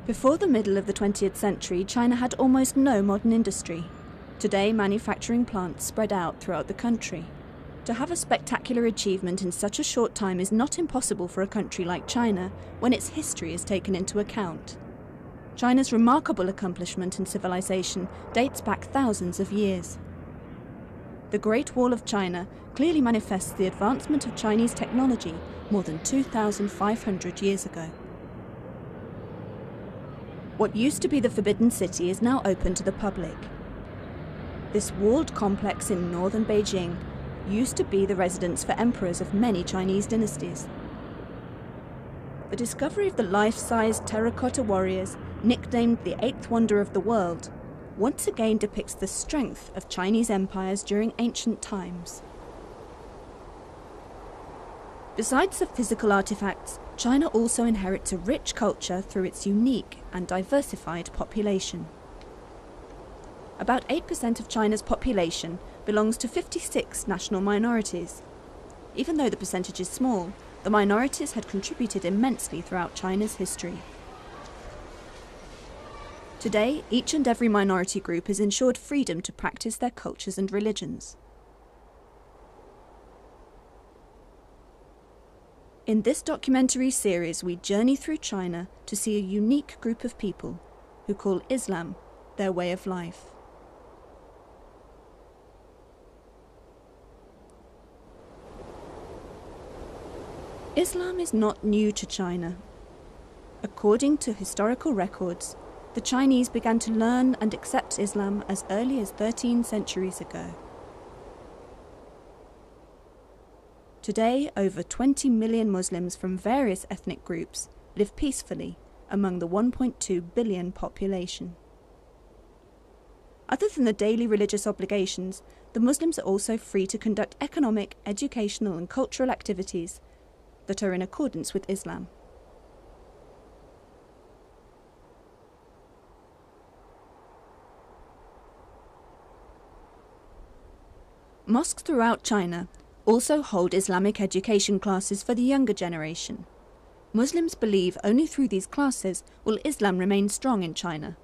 Before the middle of the 20th century, China had almost no modern industry. Today, manufacturing plants spread out throughout the country. To have a spectacular achievement in such a short time is not impossible for a country like China when its history is taken into account. China's remarkable accomplishment in civilization dates back thousands of years. The Great Wall of China clearly manifests the advancement of Chinese technology more than 2,500 years ago. What used to be the Forbidden City is now open to the public. This walled complex in northern Beijing used to be the residence for emperors of many Chinese dynasties. The discovery of the life-size terracotta warriors, nicknamed the Eighth Wonder of the World, once again depicts the strength of Chinese empires during ancient times. Besides the physical artifacts, China also inherits a rich culture through its unique and diversified population. About 8% of China's population belongs to 56 national minorities. Even though the percentage is small, the minorities had contributed immensely throughout China's history. Today, each and every minority group is ensured freedom to practice their cultures and religions. In this documentary series, we journey through China to see a unique group of people who call Islam their way of life. Islam is not new to China. According to historical records, the Chinese began to learn and accept Islam as early as 13 centuries ago. Today, over 20 million Muslims from various ethnic groups live peacefully among the 1.2 billion population. Other than the daily religious obligations, the Muslims are also free to conduct economic, educational and cultural activities that are in accordance with Islam. Mosques throughout China also hold Islamic education classes for the younger generation. Muslims believe only through these classes will Islam remain strong in China.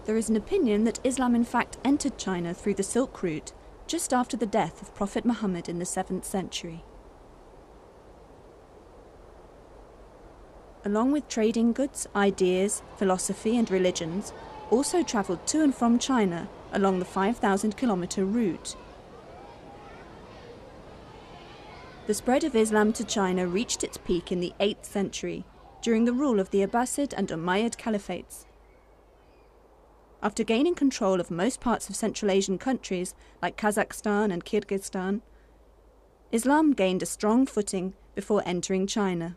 There is an opinion that Islam in fact entered China through the Silk Route just after the death of Prophet Muhammad in the 7th century. Along with trading goods, ideas, philosophy and religions, also travelled to and from China along the 5,000-kilometre route. The spread of Islam to China reached its peak in the 8th century, during the rule of the Abbasid and Umayyad caliphates. After gaining control of most parts of Central Asian countries like Kazakhstan and Kyrgyzstan, Islam gained a strong footing before entering China.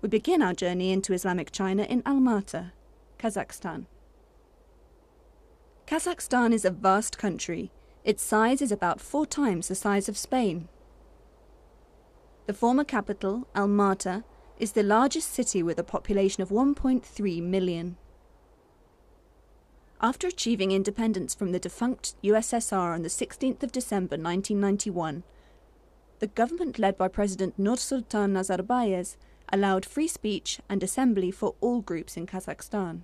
We begin our journey into Islamic China in Almaty, Kazakhstan. Kazakhstan is a vast country. Its size is about 4 times the size of Spain. The former capital, Almaty, is the largest city with a population of 1.3 million. After achieving independence from the defunct USSR on the 16th of December 1991, the government led by President Nursultan Nazarbayev allowed free speech and assembly for all groups in Kazakhstan.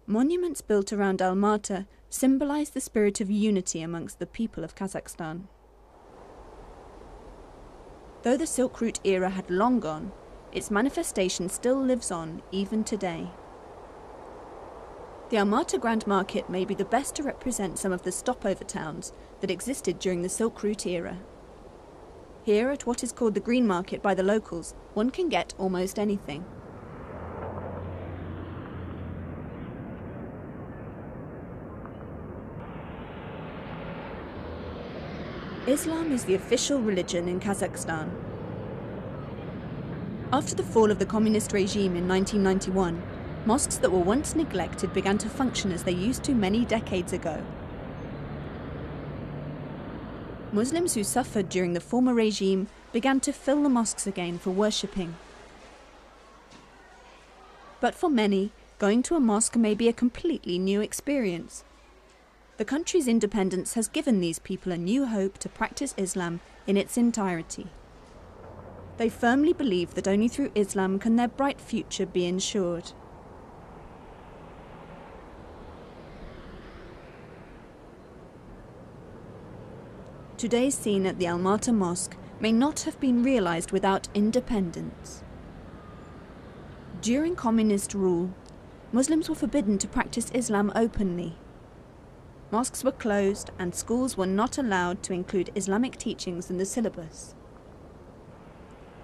Monuments built around Almaty symbolize the spirit of unity amongst the people of Kazakhstan. Though the Silk Route era had long gone, its manifestation still lives on even today. The Almaty Grand Market may be the best to represent some of the stopover towns that existed during the Silk Route era. Here, at what is called the Green Market by the locals, one can get almost anything. Islam is the official religion in Kazakhstan. After the fall of the communist regime in 1991, mosques that were once neglected began to function as they used to many decades ago. Muslims who suffered during the former regime began to fill the mosques again for worshipping. But for many, going to a mosque may be a completely new experience. The country's independence has given these people a new hope to practice Islam in its entirety. They firmly believe that only through Islam can their bright future be ensured. Today's scene at the Almaty Mosque may not have been realized without independence. During communist rule, Muslims were forbidden to practice Islam openly. Mosques were closed and schools were not allowed to include Islamic teachings in the syllabus.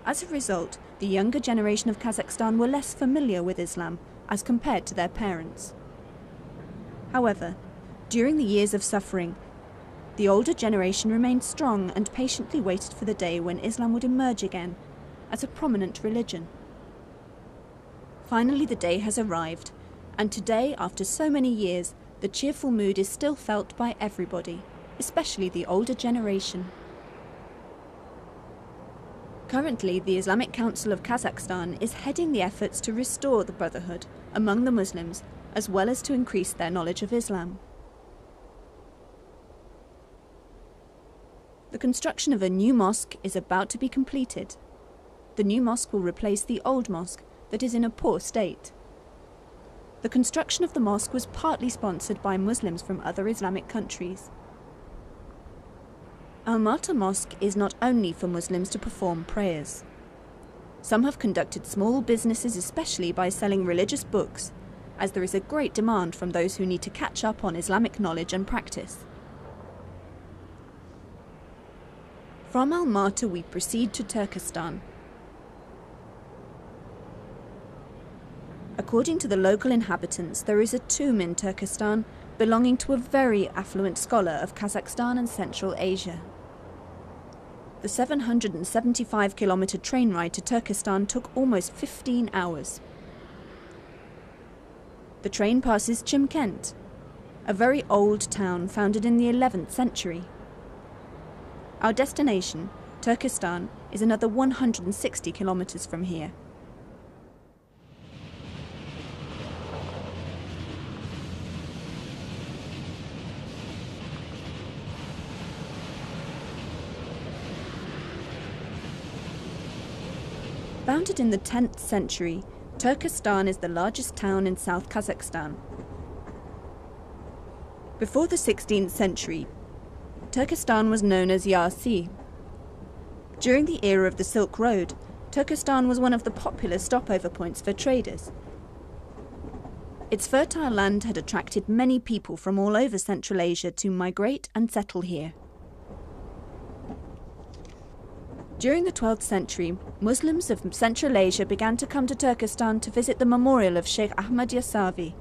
As a result, the younger generation of Kazakhstan were less familiar with Islam as compared to their parents. However, during the years of suffering, the older generation remained strong and patiently waited for the day when Islam would emerge again as a prominent religion. Finally, the day has arrived, and today, after so many years, the cheerful mood is still felt by everybody, especially the older generation. Currently, the Islamic Council of Kazakhstan is heading the efforts to restore the brotherhood among the Muslims, as well as to increase their knowledge of Islam. The construction of a new mosque is about to be completed. The new mosque will replace the old mosque that is in a poor state. The construction of the mosque was partly sponsored by Muslims from other Islamic countries. Almaty Mosque is not only for Muslims to perform prayers. Some have conducted small businesses especially by selling religious books, as there is a great demand from those who need to catch up on Islamic knowledge and practice. From Almaty we proceed to Turkestan. According to the local inhabitants, there is a tomb in Turkestan belonging to a very affluent scholar of Kazakhstan and Central Asia. The 775-kilometer train ride to Turkestan took almost 15 hours. The train passes Chimkent, a very old town founded in the 11th century. Our destination, Turkestan, is another 160 kilometers from here. Founded in the 10th century, Turkestan is the largest town in South Kazakhstan. Before the 16th century, Turkestan was known as Yarsi. During the era of the Silk Road, Turkestan was one of the popular stopover points for traders. Its fertile land had attracted many people from all over Central Asia to migrate and settle here. During the 12th century, Muslims of Central Asia began to come to Turkestan to visit the memorial of Sheikh Ahmad Yasavi,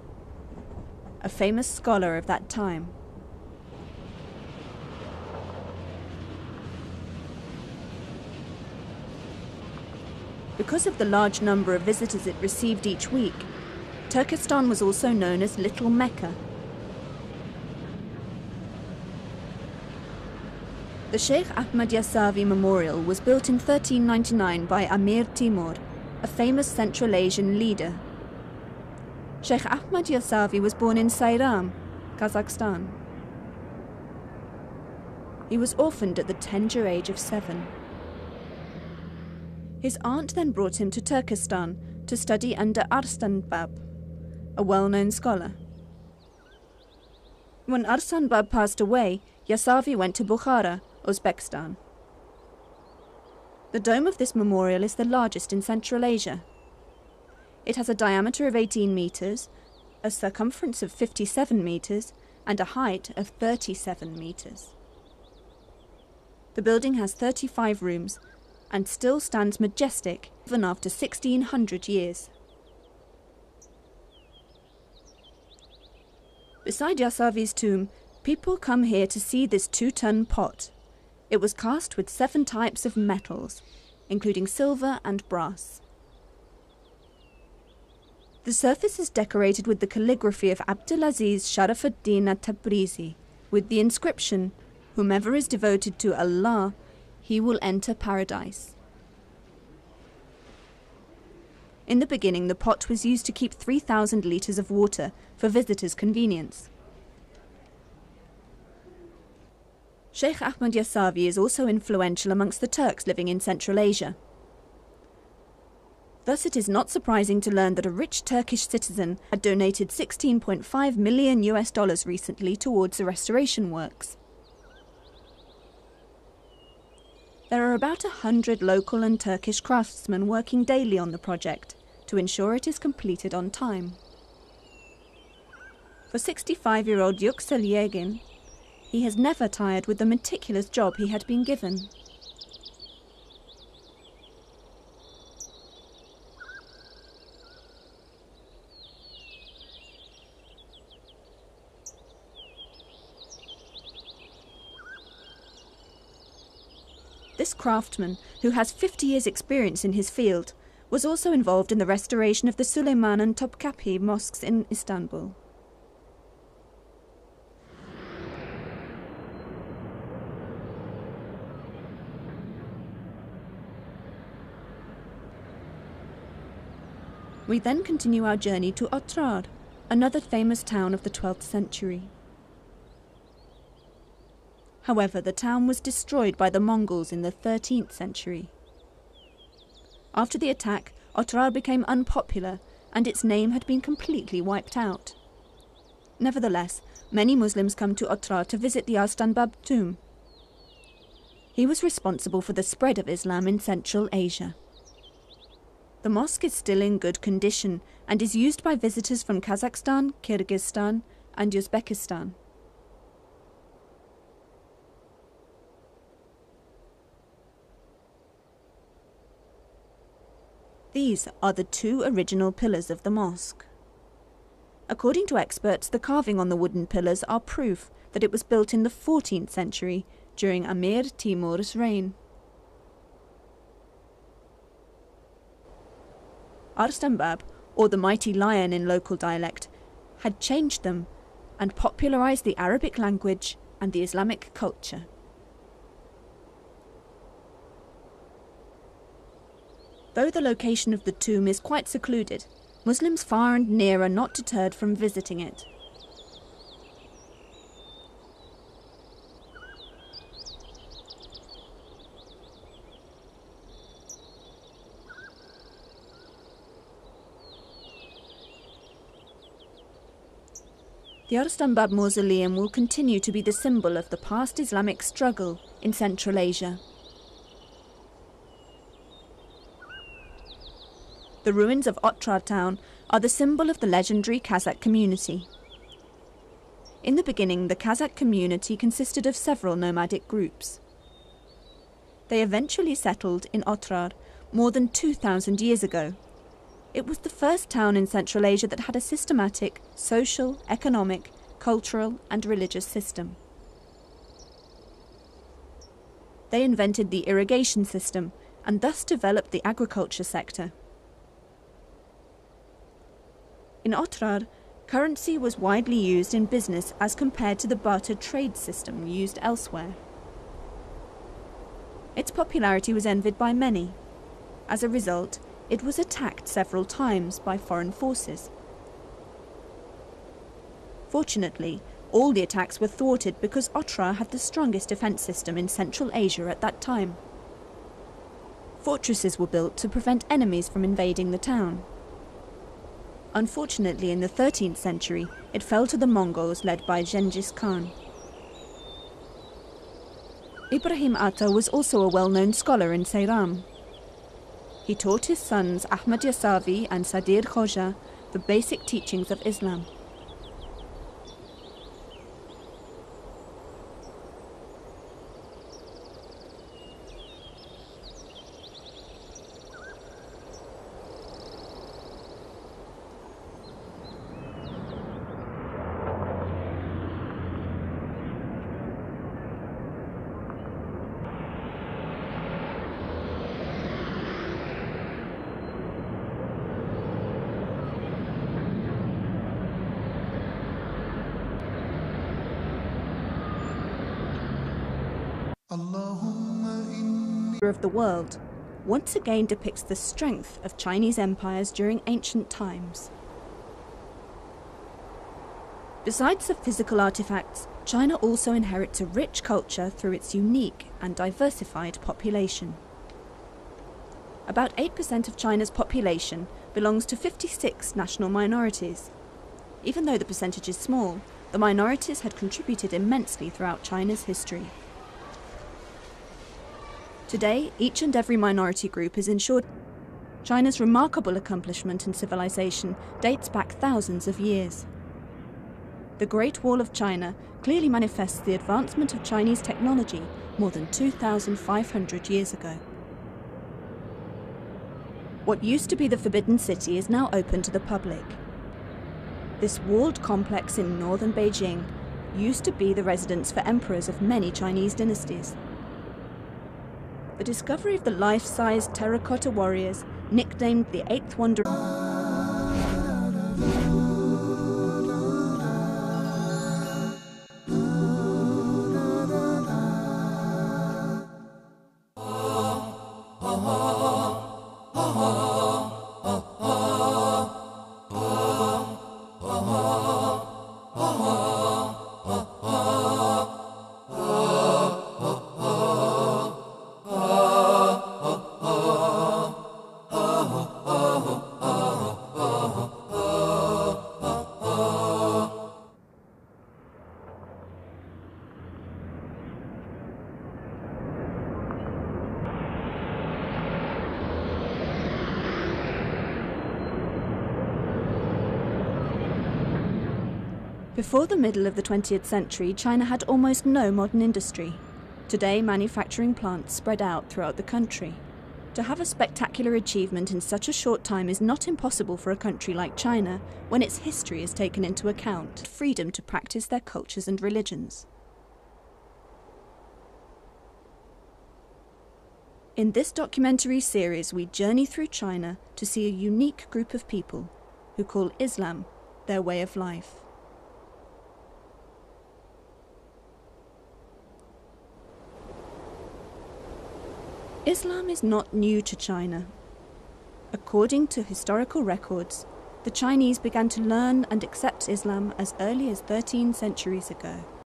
a famous scholar of that time. Because of the large number of visitors it received each week, Turkestan was also known as Little Mecca. The Sheikh Ahmad Yasavi Memorial was built in 1399 by Amir Timur, a famous Central Asian leader. Sheikh Ahmad Yasavi was born in Sayram, Kazakhstan. He was orphaned at the tender age of 7. His aunt then brought him to Turkestan to study under Arslan Bab, a well-known scholar. When Arslan Bab passed away, Yasavi went to Bukhara, Uzbekistan. The dome of this memorial is the largest in Central Asia. It has a diameter of 18 meters, a circumference of 57 meters, and a height of 37 meters. The building has 35 rooms and still stands majestic even after 1600 years. Beside Yasavi's tomb, people come here to see this 2-ton pot. It was cast with 7 types of metals, including silver and brass. The surface is decorated with the calligraphy of Abdulaziz Sharafuddin at-Tabrizi, with the inscription, "Whomever is devoted to Allah, he will enter paradise." In the beginning, the pot was used to keep 3,000 litres of water for visitors' convenience. Sheikh Ahmad Yasavi is also influential amongst the Turks living in Central Asia. Thus, it is not surprising to learn that a rich Turkish citizen had donated $16.5 million recently towards the restoration works. There are about 100 local and Turkish craftsmen working daily on the project to ensure it is completed on time. For 65-year-old Yüksel Yegin, he has never tired with the meticulous job he had been given. This craftsman, who has 50 years' experience in his field, was also involved in the restoration of the Süleyman and Topkapi mosques in Istanbul. We then continue our journey to Otrar, another famous town of the 12th century. However, the town was destroyed by the Mongols in the 13th century. After the attack, Otrar became unpopular and its name had been completely wiped out. Nevertheless, many Muslims come to Otrar to visit the Arslanbab tomb. He was responsible for the spread of Islam in Central Asia. The mosque is still in good condition and is used by visitors from Kazakhstan, Kyrgyzstan and Uzbekistan. These are the two original pillars of the mosque. According to experts, the carving on the wooden pillars are proof that it was built in the 14th century during Amir Timur's reign. Arslanbab, or the mighty lion in local dialect, had changed them and popularized the Arabic language and the Islamic culture. Though the location of the tomb is quite secluded, Muslims far and near are not deterred from visiting it. The Arslanbab mausoleum will continue to be the symbol of the past Islamic struggle in Central Asia. The ruins of Otrar town are the symbol of the legendary Kazakh community. In the beginning, the Kazakh community consisted of several nomadic groups. They eventually settled in Otrar more than 2,000 years ago. It was the first town in Central Asia that had a systematic social, economic, cultural and religious system. They invented the irrigation system and thus developed the agriculture sector. In Otrar, currency was widely used in business as compared to the barter trade system used elsewhere. Its popularity was envied by many. As a result, it was attacked several times by foreign forces. Fortunately, all the attacks were thwarted because Otrar had the strongest defence system in Central Asia at that time. Fortresses were built to prevent enemies from invading the town. Unfortunately, in the 13th century, it fell to the Mongols led by Genghis Khan. Ibrahim Atta was also a well-known scholar in Seyram. He taught his sons Ahmad Yasavi and Sadir Khoja the basic teachings of Islam. Of the world once again depicts the strength of Chinese empires during ancient times. Besides the physical artifacts, China also inherits a rich culture through its unique and diversified population. About 8% of China's population belongs to 56 national minorities. Even though the percentage is small, the minorities had contributed immensely throughout China's history. Today, each and every minority group is ensured. China's remarkable accomplishment in civilization dates back thousands of years. The Great Wall of China clearly manifests the advancement of Chinese technology more than 2,500 years ago. What used to be the Forbidden City is now open to the public. This walled complex in northern Beijing used to be the residence for emperors of many Chinese dynasties. The discovery of the life-size terracotta warriors, nicknamed the Eighth Wonder, Before the middle of the 20th century, China had almost no modern industry. Today, manufacturing plants spread out throughout the country. To have a spectacular achievement in such a short time is not impossible for a country like China when its history is taken into account, freedom to practice their cultures and religions. In this documentary series, we journey through China to see a unique group of people who call Islam their way of life. Islam is not new to China. According to historical records, the Chinese began to learn and accept Islam as early as 13 centuries ago.